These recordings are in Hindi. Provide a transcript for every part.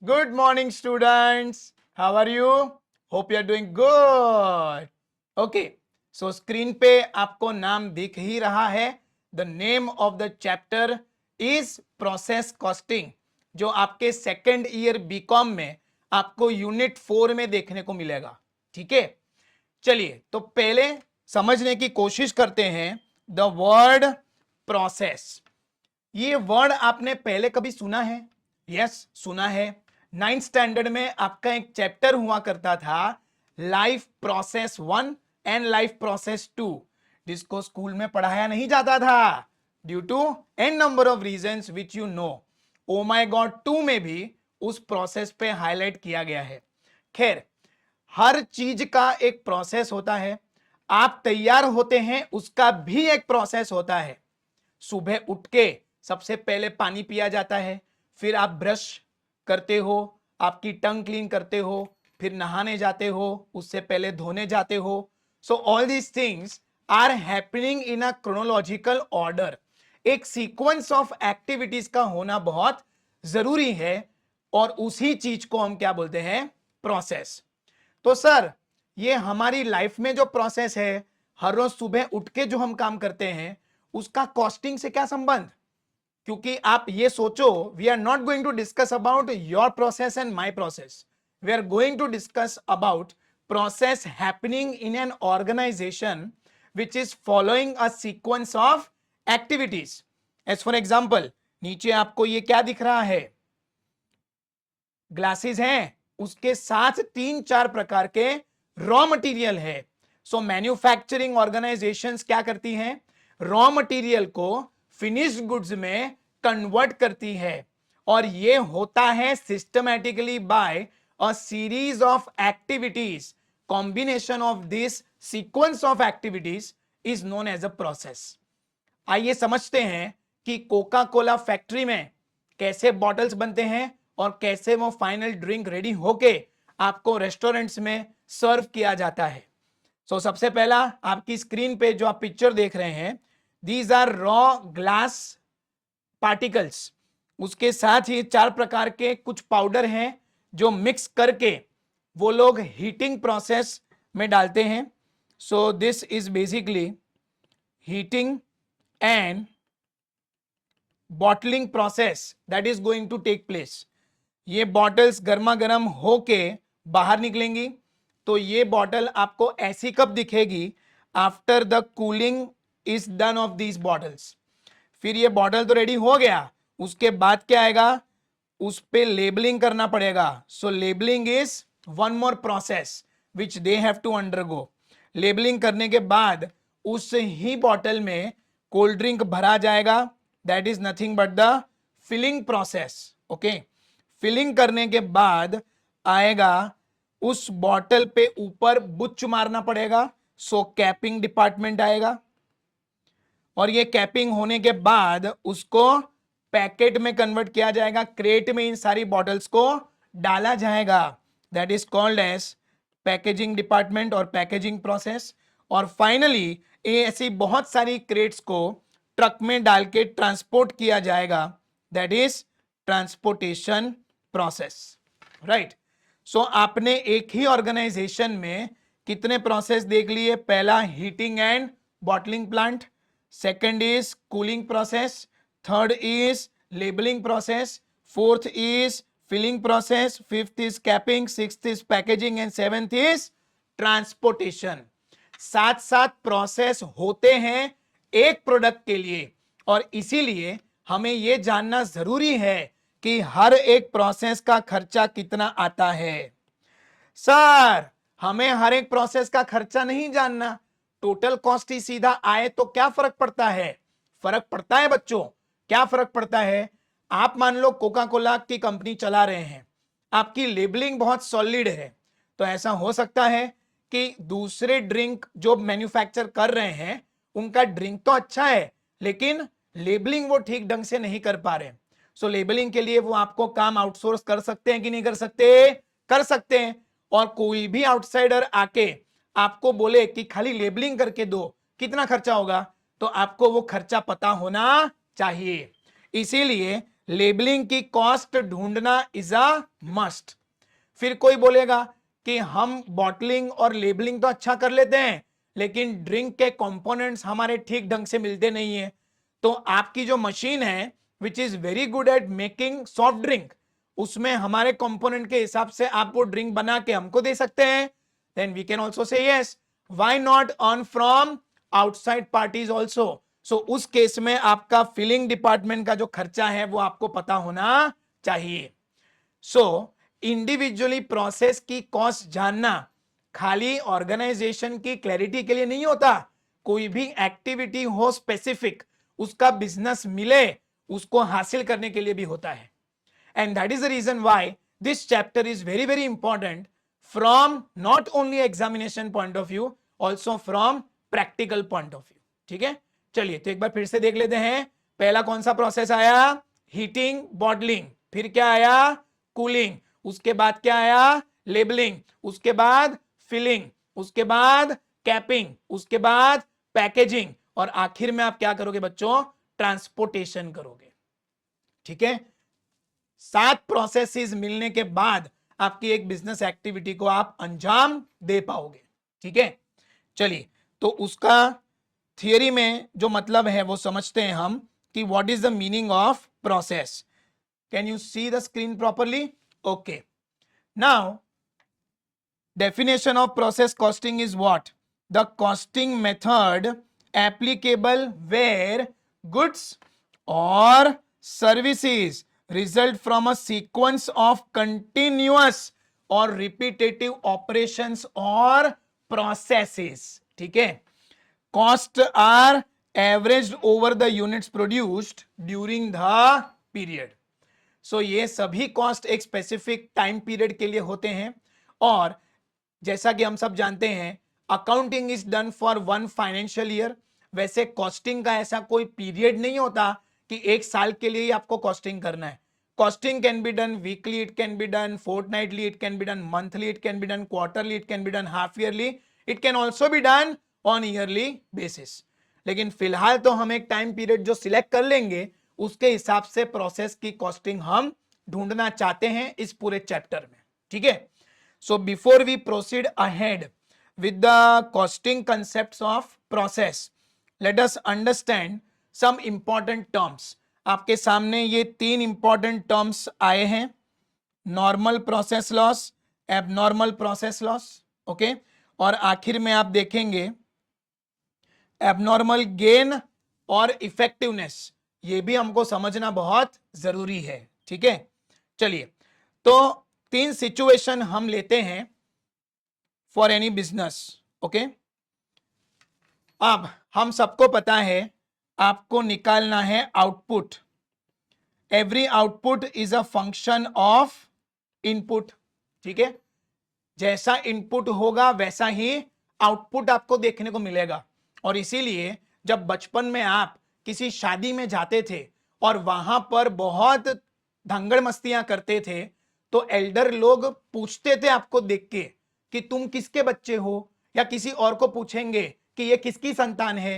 Good morning, students. How are you? Hope you are doing good. Okay. So screen पे आपको नाम दिख ही रहा है. The name of the chapter is process costing, जो आपके सेकेंड ईयर बीकॉम में आपको यूनिट 4 में देखने को मिलेगा. ठीक है, चलिए तो पहले समझने की कोशिश करते हैं द वर्ड प्रोसेस. ये वर्ड आपने पहले कभी सुना है? यस, सुना है. 9th स्टैंडर्ड में आपका एक चैप्टर हुआ करता था, life process 1 and life process 2, जिसको स्कूल में पढ़ाया नहीं जाता था due to an number of reasons which you know. Oh my god 2 में भी उस प्रोसेस पे हाईलाइट किया गया है. खैर, हर चीज का एक प्रोसेस होता है. आप तैयार होते हैं उसका भी एक प्रोसेस होता है. सुबह उठ के सबसे पहले पानी पिया जाता है, फिर आप ब्रश करते हो, आपकी टंग क्लीन करते हो, फिर नहाने जाते हो, उससे पहले धोने जाते हो. So all these things are happening in a chronological order. एक सीक्वेंस ऑफ एक्टिविटीज का होना बहुत जरूरी है और उसी चीज को हम क्या बोलते हैं? प्रोसेस. तो सर, ये हमारी लाइफ में जो प्रोसेस है, हर रोज सुबह उठ के जो हम काम करते हैं, उसका कॉस्टिंग से क्या संबंध? क्योंकि आप ये सोचो, we are not going to discuss about your process and my process. We are going to discuss about process happening in an organisation which is following a sequence of activities. As for example, नीचे आपको ये क्या दिख रहा है? ग्लासेस हैं, उसके साथ 3-4 प्रकार के रॉ मटेरियल है. सो मैन्युफैक्चरिंग ऑर्गेनाइजेशंस क्या करती हैं? रॉ मटेरियल को फिनिश्ड गुड्स में कन्वर्ट करती है, और ये होता है systematically by a series of activities. Combination of this sequence of activities is known as a process. आइए समझते हैं कि कोका कोला फैक्ट्री में कैसे बॉटल्स बनते हैं और कैसे वो फाइनल ड्रिंक रेडी होके आपको रेस्टोरेंट्स में सर्व किया जाता है. सो सबसे पहला आपकी स्क्रीन पे जो आप पिक्चर देख रहे हैं, these are raw glass particles. उसके साथ ही 4 प्रकार के कुछ पाउडर हैं जो मिक्स करके वो लोग हीटिंग प्रोसेस में डालते हैं. So this is basically heating and bottling process that is going to take place. ये बॉटल्स गर्मा गर्म होके बाहर निकलेंगी. तो ये बॉटल आपको ऐसी कब दिखेगी? After the cooling is done of these bottles. फिर ये बॉटल तो रेडी हो गया, उसके बाद क्या आएगा? उस पे लेबलिंग करना पड़ेगा. So labelling is one more process which they have to undergo. Labelling करने के बाद उस ही बॉटल में कोल्ड ड्रिंक भरा जाएगा. That is nothing but the filling process. Okay, filling करने के बाद आएगा उस बॉटल पे ऊपर बुच्च मारना पड़ेगा. सो कैपिंग डिपार्टमेंट आएगा, और ये कैपिंग होने के बाद उसको पैकेट में कन्वर्ट किया जाएगा. क्रेट में इन सारी बॉटल्स को डाला जाएगा. That is called as packaging department और पैकेजिंग प्रोसेस. और फाइनली ऐसी बहुत सारी क्रेट्स को ट्रक में डाल के ट्रांसपोर्ट किया जाएगा. That is transportation process. Right. So आपने एक ही ऑर्गेनाइजेशन में कितने प्रोसेस देख लिए? पहला heating and bottling plant, second is cooling process, third is labelling process, fourth is filling process, fifth is capping, sixth is packaging and seventh is transportation. 7 process होते हैं एक प्रोडक्ट के लिए, और इसीलिए हमें यह जानना जरूरी है कि हर एक प्रोसेस का खर्चा कितना आता है. सर, हमें हर एक प्रोसेस का खर्चा नहीं जानना, टोटल कॉस्ट ही सीधा आए तो क्या फर्क पड़ता है? फर्क पड़ता है बच्चों. क्या फर्क पड़ता है? आप मान लो कोका कोला की कंपनी चला रहे हैं, आपकी लेबलिंग बहुत सॉलिड है, तो ऐसा हो सकता है कि दूसरे ड्रिंक जो मैन्युफैक्चर कर रहे हैं उनका ड्रिंक तो अच्छा है, लेकिन लेबलिंग वो ठीक ढंग से नहीं कर पा रहे. सो लेबलिंग के लिए वो आपको काम आउटसोर्स कर सकते हैं कि नहीं कर सकते? कर सकते हैं. और कोई भी आउटसाइडर आके आपको बोले कि खाली लेबलिंग करके दो, कितना खर्चा होगा? तो आपको वो खर्चा पता होना चाहिए. इसीलिए लेबलिंग की कॉस्ट ढूंढना इज अ मस्ट। फिर कोई बोलेगा कि हम बॉटलिंग और लेबलिंग तो अच्छा कर लेते हैं, लेकिन ड्रिंक के कंपोनेंट्स हमारे ठीक ढंग से मिलते नहीं है। तो आपकी जो मशीन है which is very good at making soft drink, उसमें हमारे कंपोनेंट के हिसाब से आप वो ड्रिंक बना के हमको दे सकते हैं, then we can also say yes, why not earn from outside parties also. So उस केस में आपका फिलिंग डिपार्टमेंट का जो खर्चा है वो आपको पता होना चाहिए। सो इंडिविजुअली प्रोसेस की कॉस्ट जानना खाली ऑर्गेनाइजेशन की क्लैरिटी के लिए नहीं होता, कोई भी एक्टिविटी हो स्पेसिफिक, उसका बिजनेस मिले, उसको हासिल करने के लिए भी होता है। And that is the reason why this chapter is very very important from not only examination point of view, also from practical point of view। ठीक है, चलिए तो एक बार फिर से देख लेते हैं। पहला कौन सा प्रोसेस आया? Heating bottling. फिर क्या आया? कूलिंग। उसके बाद क्या आया? लेबलिंग। उसके बाद फिलिंग। उसके बाद कैपिंग। उसके बाद पैकेजिंग। और आखिर में आप क्या करोगे बच्चों? ट्रांसपोर्टेशन करोगे। ठीक है, 7 प्रोसेसेस मिलने के बाद आपकी एक बिजनेस एक्टिविटी को आप अंजाम दे पाओगे। ठीक है, चलिए तो उसका थियरी में जो मतलब है वो समझते हैं हम कि what is the meaning of process. Can you see the screen properly? Okay, now definition of process costing is what? The costing method applicable where goods or services result from a sequence of continuous or repetitive operations or processes। ठीक है, cost are averaged over the units produced during the period। सो ये सभी कॉस्ट एक स्पेसिफिक टाइम पीरियड के लिए होते हैं, और जैसा कि हम सब जानते हैं accounting is done for 1 financial year. वैसे कॉस्टिंग का ऐसा कोई पीरियड नहीं होता कि एक साल के लिए ही आपको कॉस्टिंग करना है। Costing can be done weekly, it can be done fortnightly, it can be done monthly, it can be done quarterly, it can be done half yearly, it can also be done on yearly basis. लेकिन फिलहाल तो हम एक टाइम पीरियड जो सिलेक्ट कर लेंगे उसके हिसाब से प्रोसेस की कॉस्टिंग हम ढूंढना चाहते हैं इस पूरे चैप्टर में। ठीक है, so before we proceed ahead with the costing concepts of process, let us understand some important terms। आपके सामने ये 3 इंपॉर्टेंट टर्म्स आए हैं, normal process loss, abnormal process loss. Okay, और आखिर में आप देखेंगे एबनॉर्मल गेन और इफेक्टिवनेस, ये भी हमको समझना बहुत जरूरी है। ठीक है, चलिए तो 3 सिचुएशन हम लेते हैं फॉर एनी बिजनेस। ओके, अब हम सबको पता है आपको निकालना है output. Every output is a function of input. ठीक है, जैसा इनपुट होगा वैसा ही आउटपुट आपको देखने को मिलेगा। और इसीलिए जब बचपन में आप किसी शादी में जाते थे और वहां पर बहुत धंगड़ मस्तियां करते थे, तो एल्डर लोग पूछते थे आपको देख के कि तुम किसके बच्चे हो, या किसी और को पूछेंगे कि ये किसकी संतान है,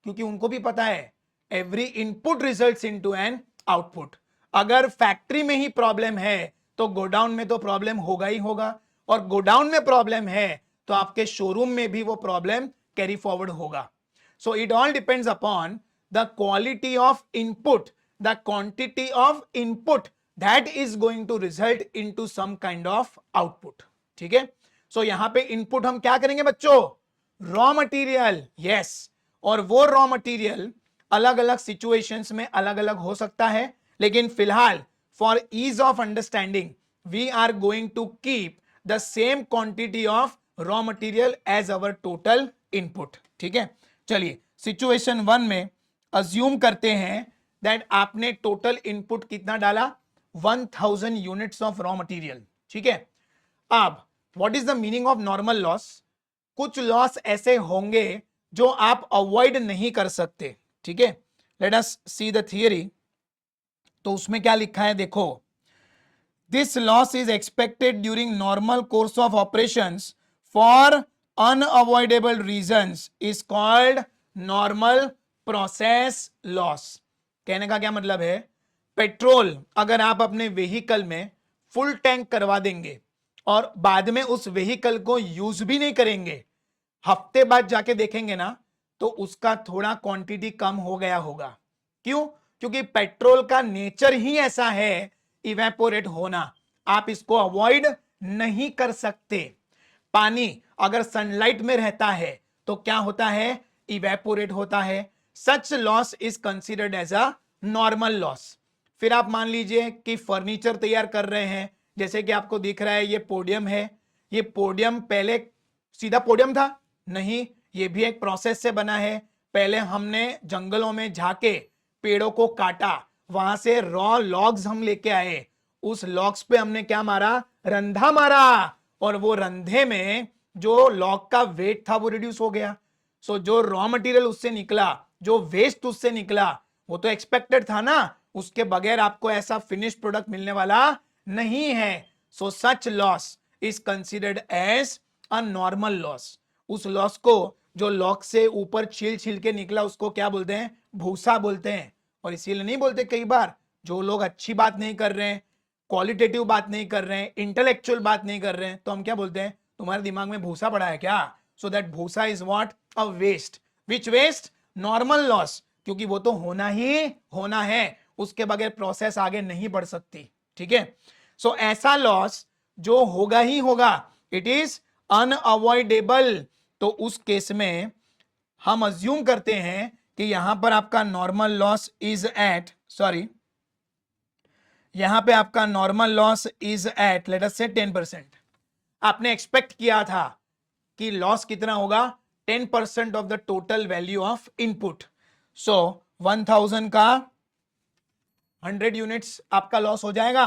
क्योंकि उनको भी पता है every input results into an output. अगर फैक्ट्री में ही प्रॉब्लम है तो गोडाउन में तो प्रॉब्लम होगा ही होगा, और गोडाउन में प्रॉब्लम है तो आपके शोरूम में भी वो प्रॉब्लम कैरी फॉरवर्ड होगा। So it all depends upon the quality of input, the quantity of input that is going to result into some kind of output. ठीक है, सो यहां पे इनपुट हम क्या करेंगे बच्चों? Raw material. यस, और वो रॉ मटेरियल अलग अलग सिचुएशंस में अलग अलग हो सकता है, लेकिन फिलहाल for ease of understanding we are going to keep the same quantity of raw material as our total input. ठीक है, चलिए सिचुएशन 1 में अज्यूम करते हैं दैट आपने टोटल इनपुट कितना डाला? 1000 यूनिट्स ऑफ रॉ मटेरियल। ठीक है, अब what is the meaning of normal loss? कुछ लॉस ऐसे होंगे जो आप अवॉइड नहीं कर सकते। ठीक है, let us see the theory. तो उसमें क्या लिखा है देखो, this loss is expected during normal course of operations for unavoidable reasons is called normal process loss. कहने का क्या मतलब है पेट्रोल अगर आप अपने व्हीकल में फुल टैंक करवा देंगे और बाद में उस व्हीकल को यूज भी नहीं करेंगे, हफ्ते बाद जाके देखेंगे ना, तो उसका थोड़ा क्वांटिटी कम हो गया होगा। क्यों? क्योंकि पेट्रोल का नेचर ही ऐसा है इवेपोरेट होना, आप इसको अवॉइड नहीं कर सकते। पानी अगर सनलाइट में रहता है तो क्या होता है? इवेपोरेट होता है। Such loss is considered as a normal loss. फिर आप मान लीजिए कि फर्नीचर तैयार कर रहे हैं, जैसे कि आपको दिख रहा है ये पोडियम है। ये पोडियम पहले सीधा पोडियम था? नहीं, ये भी एक प्रोसेस से बना है। पहले हमने जंगलों में जाके पेड़ों को काटा, वहां से रॉ लॉग्स हम लेके आए, उस लॉग्स पे हमने क्या मारा? रंधा मारा, और वो रंधे में जो लॉग का वेट था वो रिड्यूस हो गया। सो जो रॉ मटेरियल उससे निकला, जो वेस्ट उससे निकला, वो तो एक्सपेक्टेड था ना, उसके बगैर आपको ऐसा फिनिश प्रोडक्ट मिलने वाला नहीं है। So such loss is considered as a normal loss. उस लॉस को जो लॉग से ऊपर छील छील के निकला उसको क्या बोलते हैं? भूसा बोलते हैं। और इसीलिए नहीं बोलते कई बार, जो लोग अच्छी बात नहीं कर रहे हैं, क्वालिटेटिव बात नहीं कर रहे हैं, इंटेलेक्चुअल बात नहीं कर रहे हैं, तो हम क्या बोलते हैं? तुम्हारे दिमाग में भूसा पड़ा है क्या? So that bhusa is what? A waste. Which waste? Normal loss, क्योंकि वो तो होना ही होना है, उसके बगैर प्रोसेस आगे नहीं बढ़ सकती। ठीक है? सो ऐसा लॉस जो होगा ही होगा, इट इज अनअवॉइडेबल। तो उस केस में हम अज्यूम करते हैं कि यहां पर आपका normal loss is at, sorry, यहां पे आपका normal loss is at let us say 10%। आपने एक्सपेक्ट किया था कि लॉस कितना होगा? 10% of the total value of input. So 1000 का 100 यूनिट्स आपका लॉस हो जाएगा,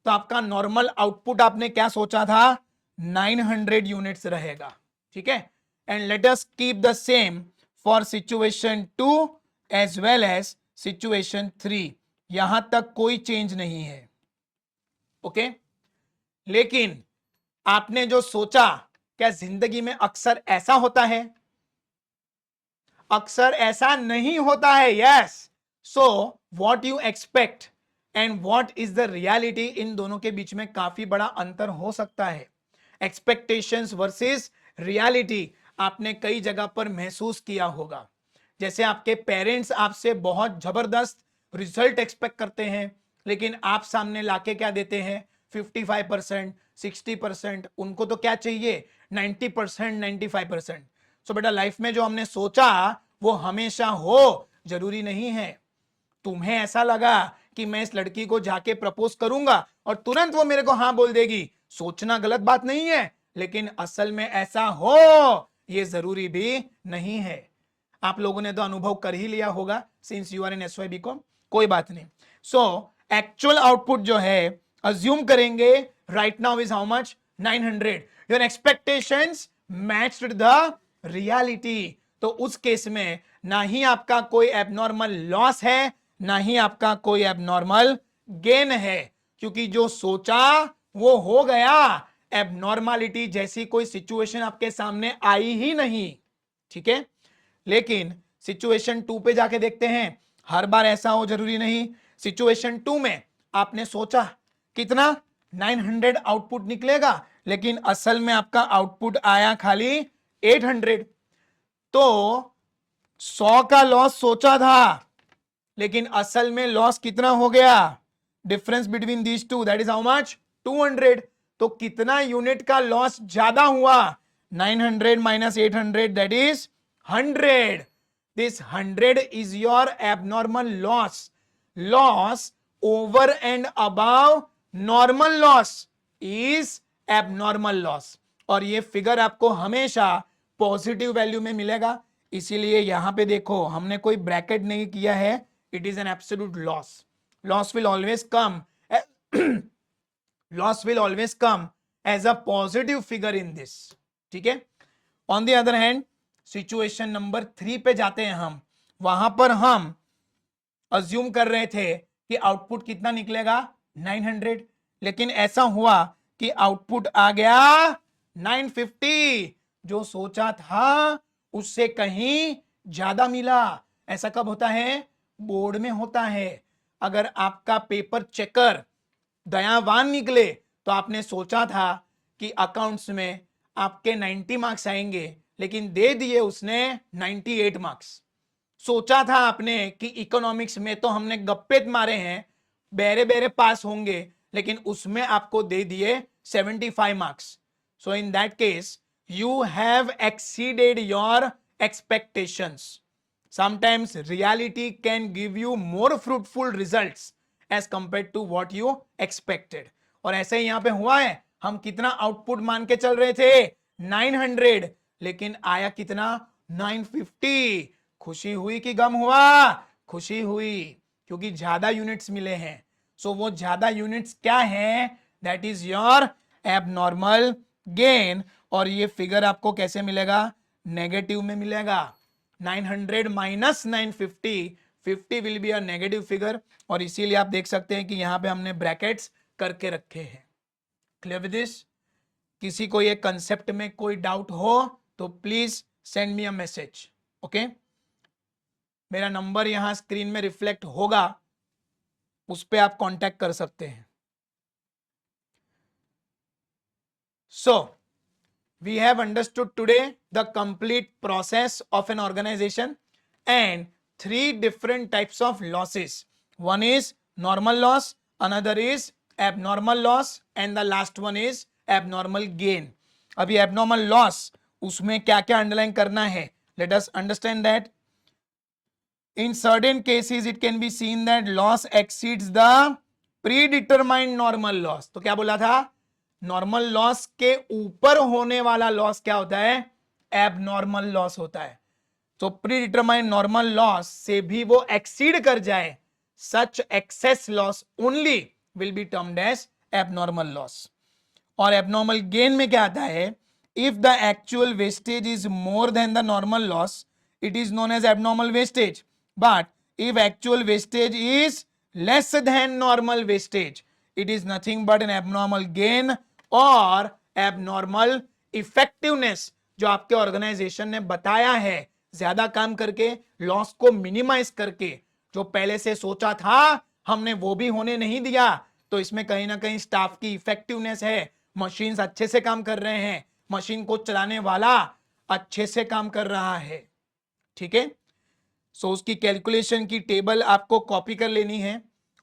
तो आपका नॉर्मल आउटपुट आपने क्या सोचा था? 900 यूनिट्स रहेगा। ठीक है? And let us keep the same for situation 2 as well as situation 3। यहां तक कोई चेंज नहीं है। ओके? लेकिन आपने जो सोचा, क्या जिंदगी में अक्सर ऐसा होता है? अक्सर ऐसा नहीं होता है। Yes. So what you expect and what is the reality, इन दोनों के बीच में काफी बड़ा अंतर हो सकता है। एक्सपेक्टेशंस वर्सेस रियलिटी आपने कई जगह पर महसूस किया होगा। जैसे आपके पेरेंट्स आपसे बहुत जबरदस्त रिजल्ट एक्सपेक्ट करते हैं, लेकिन आप सामने लाके क्या देते हैं? 55%, 60%। उनको तो क्या चाहिए? 90%, 95%। सो बेटा, लाइफ में जो हमने सोचा वो हमेशा हो जरूरी नहीं है। तुम्हें ऐसा लगा कि मैं इस लड़की को जाके प्रपोज करूंगा और तुरंत वो मेरे को हाँ बोल देगी, सोचना गलत बात नहीं है, लेकिन असल में ऐसा हो ये जरूरी भी नहीं है। आप लोगों ने तो अनुभव कर ही लिया होगा since you are in SY BCom. कोई बात नहीं। सो एक्चुअल आउटपुट जो है अज्यूम करेंगे right now is how much? 900। Your expectations matched the reality. तो उस केस में ना ही आपका कोई एबनॉर्मल लॉस है, ना ही आपका कोई एबनॉर्मल गेन है, क्योंकि जो सोचा वो हो गया। एबनॉर्मलिटी जैसी कोई सिचुएशन आपके सामने आई ही नहीं। ठीक है? लेकिन सिचुएशन 2 पे जाके देखते हैं। हर बार ऐसा हो जरूरी नहीं। सिचुएशन 2 में आपने सोचा कितना? 900 आउटपुट निकलेगा, लेकिन असल में आपका आउटपुट आया खाली 800। तो 100 का लॉस सोचा था, लेकिन असल में लॉस कितना हो गया? Difference between these two, that is how much? 200। तो कितना यूनिट का लॉस ज्यादा हुआ? 900 minus 800, that is 100। This 100 is your abnormal loss. Loss over and above normal loss is abnormal loss, और ये फिगर आपको हमेशा पॉजिटिव वैल्यू में मिलेगा। इसीलिए यहां पे देखो हमने कोई ब्रैकेट नहीं किया है, it is an absolute loss. Loss will always come loss will always come as a positive figure in this. ठीक है? On the other hand situation number 3 पे जाते हैं हम। वहां पर हम अज्यूम कर रहे थे कि आउटपुट कितना निकलेगा? 900। लेकिन ऐसा हुआ कि आउटपुट आ गया 950। जो सोचा था उससे कहीं ज्यादा मिला। ऐसा कब होता है? बोर्ड में होता है। अगर आपका पेपर चेकर दयावान निकले तो आपने सोचा था कि अकाउंट्स में आपके 90 मार्क्स आएंगे, लेकिन दे दिए उसने 98 मार्क्स। सोचा था आपने कि इकोनॉमिक्स में तो हमने गप्पे मारे हैं, बेरे बेरे पास होंगे, लेकिन उसमें आपको दे दिए 75 marks. So in that case you have exceeded your expectations. Sometimes reality can give you more fruitful results as compared to what you expected. और ऐसे ही यहां पे हुआ है, हम कितना आउटपुट मान के चल रहे थे 900, लेकिन आया कितना 950। खुशी हुई कि गम हुआ? खुशी हुई, क्योंकि ज्यादा यूनिट्स मिले हैं। सो वो ज्यादा यूनिट्स क्या है? That is your abnormal gain. और ये फिगर आपको कैसे मिलेगा? नेगेटिव में मिलेगा। 900 minus 950, 50 will be a negative figure, और इसीलिए आप देख सकते हैं कि यहां पे हमने ब्रैकेट्स करके रखे हैं। Clear with this? किसी को ये कंसेप्ट में कोई डाउट हो तो please send me a message. Okay, मेरा नंबर यहां स्क्रीन में रिफ्लेक्ट होगा, उस पर आप कांटेक्ट कर सकते हैं। सो we have understood today the complete process of an organization and 3 different types of losses. One is normal loss, another is abnormal loss, and the last one is abnormal gain. अभी abnormal loss उसमें क्या क्या अंडरलाइन करना है? Let us understand that in certain cases it can be seen that loss exceeds the predetermined normal loss. तो क्या बोला था? नॉर्मल लॉस के ऊपर होने वाला लॉस क्या होता है? एबनॉर्मल लॉस होता है। तो प्री डिटरमाइंड नॉर्मल लॉस से भी वो एक्सीड कर जाए, such excess loss only will be termed as abnormal loss. और एबनॉर्मल गेन में क्या आता है? If the actual wastage is more than the normal loss, it is known as abnormal wastage. But if actual wastage is less than normal wastage, it is nothing but an abnormal gain और एबनॉर्मल इफेक्टिवनेस, जो आपके ऑर्गेनाइजेशन ने बताया है ज्यादा काम करके, लॉस को मिनिमाइज करके, जो पहले से सोचा था हमने वो भी होने नहीं दिया। तो इसमें कहीं ना कहीं स्टाफ की इफेक्टिवनेस है, मशीन्स अच्छे से काम कर रहे हैं, मशीन को चलाने वाला अच्छे से काम कर रहा है। ठीक है, सो उसकी कैलकुलेशन की टेबल आपको कॉपी कर लेनी है,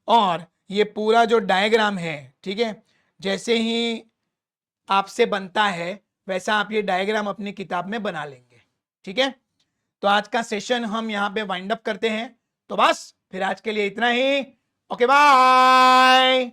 और ये पूरा जो डायग्राम है, ठीक है, जैसे ही आपसे बनता है वैसा आप ये डायग्राम अपनी किताब में बना लेंगे। ठीक है, तो आज का सेशन हम यहां पे वाइंड अप करते हैं। तो बस फिर आज के लिए इतना ही। Okay, bye.